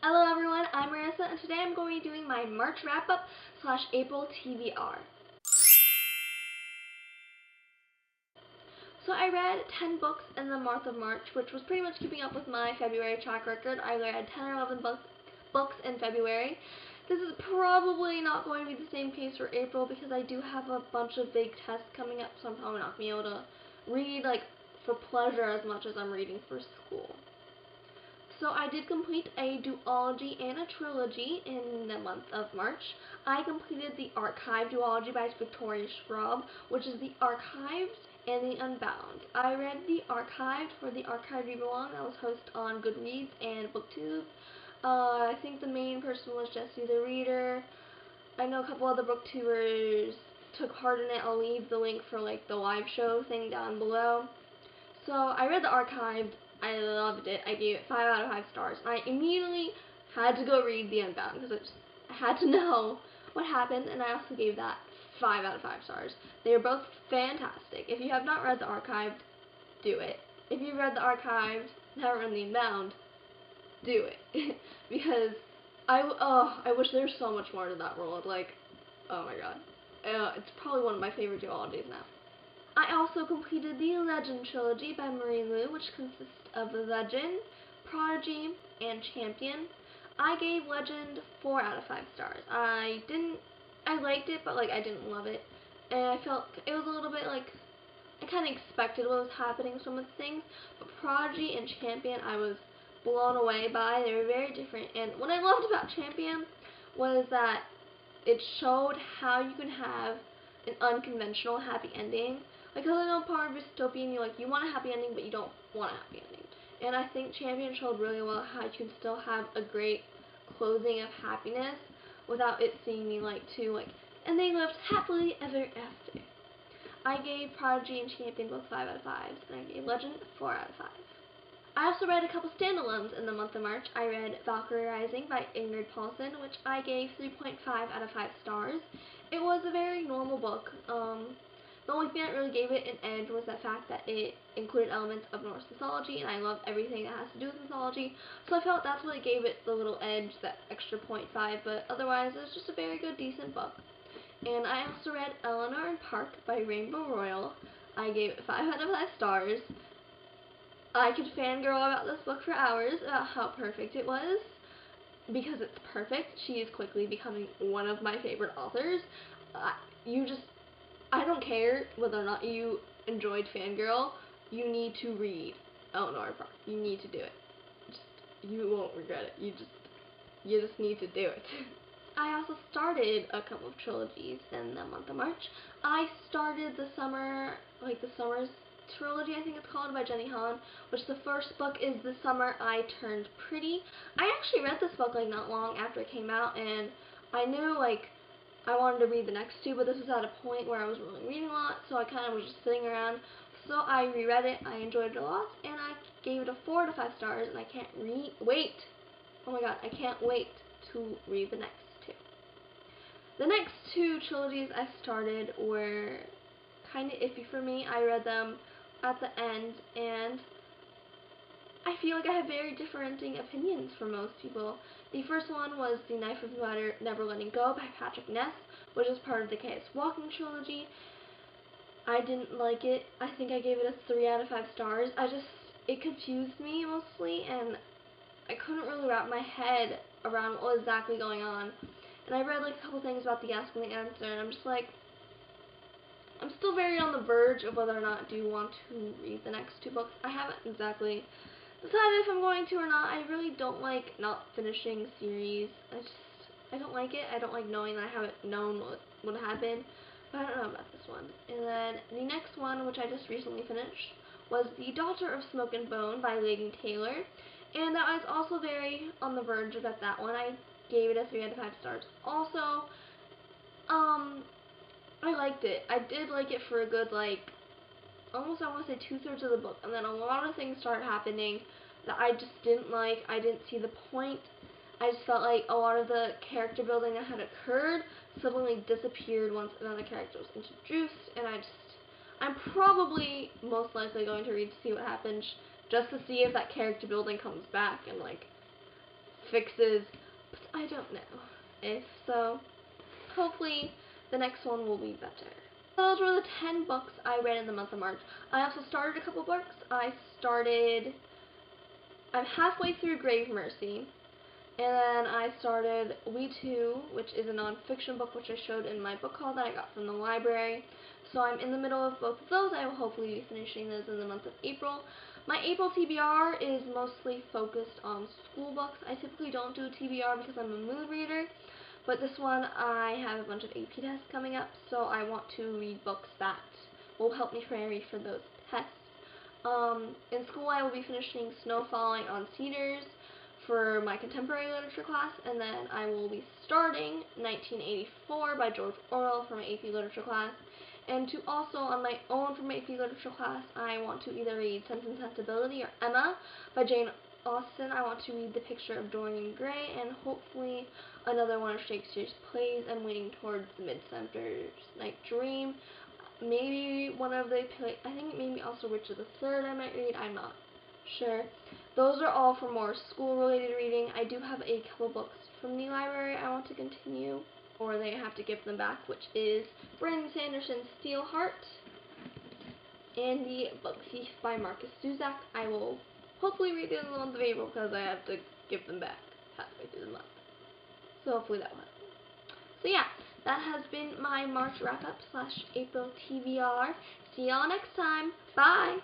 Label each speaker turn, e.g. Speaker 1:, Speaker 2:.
Speaker 1: Hello everyone, I'm Marissa, and today I'm going to be doing my March wrap-up / April TBR. So I read 10 books in the month of March, which was pretty much keeping up with my February track record. I read 10 or 11 books in February. This is probably not going to be the same case for April because I do have a bunch of big tests coming up, so I'm probably not going to be able to read for pleasure as much as I'm reading for school. So I did complete a duology and a trilogy in the month of March. I completed the Archived duology by Victoria Schwab, which is the Archived and the Unbound. I read the Archived for the Archived Read Along that was hosted on Goodreads and BookTube. I think the main person was Jessie the Reader. I know a couple other booktubers took part in it. I'll leave the link for the live show thing down below. So I read the Archived. I loved it. I gave it 5 out of 5 stars. I immediately had to go read The Unbound because I had to know what happened, and I also gave that 5 out of 5 stars. They were both fantastic. If you have not read The Archived, do it. If you've read The Archived and haven't read The Unbound, do it. Because I wish there was so much more to that world. Oh my god. It's probably one of my favorite duologies now. I also completed the Legend trilogy by Marie Lu, which consists of Legend, Prodigy, and Champion. I gave Legend 4 out of 5 stars. I liked it, but I didn't love it. And I felt it was a little bit I kind of expected what was happening with some of the things. But Prodigy and Champion I was blown away by. They were very different. And what I loved about Champion was that it showed how you can have an unconventional happy ending. Because I know part of dystopian, you want a happy ending, but you don't want a happy ending. And I think Champion showed really well how you can still have a great closing of happiness without it seeming and they lived happily ever after. I gave Prodigy and Champion both 5 out of 5, and I gave Legend 4 out of 5. I also read a couple standalones in the month of March. I read Valkyrie Rising by Ingrid Paulson, which I gave 3.5 out of 5 stars. It was a very normal book. The only thing that really gave it an edge was the fact that it included elements of Norse mythology, and I love everything that has to do with mythology, so I felt that's what gave it the little edge, that extra 0.5, but otherwise it was just a very good, decent book. And I also read Eleanor and Park by Rainbow Royal. I gave it 5 out of 5 stars. I could fangirl about this book for hours about how perfect it was, because it's perfect. She is quickly becoming one of my favorite authors. I don't care whether or not you enjoyed Fangirl, you need to read Eleanor Park. You need to do it. You won't regret it. You just need to do it. I also started a couple of trilogies in the month of March. I started the Summer's trilogy, I think it's called, by Jenny Han, which the first book is The Summer I Turned Pretty. I actually read this book not long after it came out, and I knew I wanted to read the next two, but this was at a point where I was really reading a lot, so I kind of was just sitting around. So I reread it, I enjoyed it a lot, and I gave it a 4 out of 5 stars, and I can't wait. Oh my god, I can't wait to read the next two. The next two trilogies I started were kind of iffy for me. I read them at the end, and I feel I have very differing opinions from most people. The first one was The Knife of Never Letting Go by Patrick Ness, which is part of the Chaos Walking trilogy. I didn't like it. I think I gave it a 3 out of 5 stars. It confused me mostly, and I couldn't really wrap my head around what was exactly going on. And I read a couple things about the Ask and the Answer, and I'm just I'm still very on the verge of whether or not I do want to read the next two books. I haven't exactly decided if I'm going to or not. I really don't like not finishing series. I don't like it. I don't like knowing that I haven't known what would happen. But I don't know about this one. And then the next one, which I just recently finished, was The Daughter of Smoke and Bone by Lady Taylor. And that was also very on the verge of that one. I gave it a 3 out of 5 stars. Also, I liked it. I did like it for a good, almost I want to say 2/3 of the book, and then a lot of things started happening that I just didn't like. I didn't see the point. I just felt like a lot of the character building that had occurred suddenly disappeared once another character was introduced, and I'm probably most likely going to read to see what happens, just to see if that character building comes back and fixes, but I don't know. If so, hopefully the next one will be better. Those were the 10 books I read in the month of March. I also started a couple books. I'm halfway through Grave Mercy, and then I started We Too, which is a nonfiction book which I showed in my book haul that I got from the library. So I'm in the middle of both of those. I will hopefully be finishing those in the month of April. My April TBR is mostly focused on school books. I typically don't do a TBR because I'm a mood reader, but this one I have a bunch of AP tests coming up, so I want to read books that will help me prepare for those tests. In school I will be finishing Snow Falling on Cedars for my contemporary literature class, and then I will be starting 1984 by George Orwell for my AP literature class. And to also, on my own for my AP literature class, I want to either read Sense and Sensibility or Emma by Jane Austen. I want to read The Picture of Dorian Gray, and hopefully another one of Shakespeare's plays. I'm leaning towards Midsummer's Night Dream. Maybe one of the I think maybe also Richard III I might read. I'm not sure. Those are all for more school-related reading. I do have a couple books from the library I want to continue, or they have to give them back, which is Brandon Sanderson's Steelheart and the Bug Thief by Marcus Zuzak. I will hopefully read it in the month of April because I have to give them back halfway through the month. So hopefully that will happen. So yeah, that has been my March wrap-up / April TBR. See y'all next time. Bye!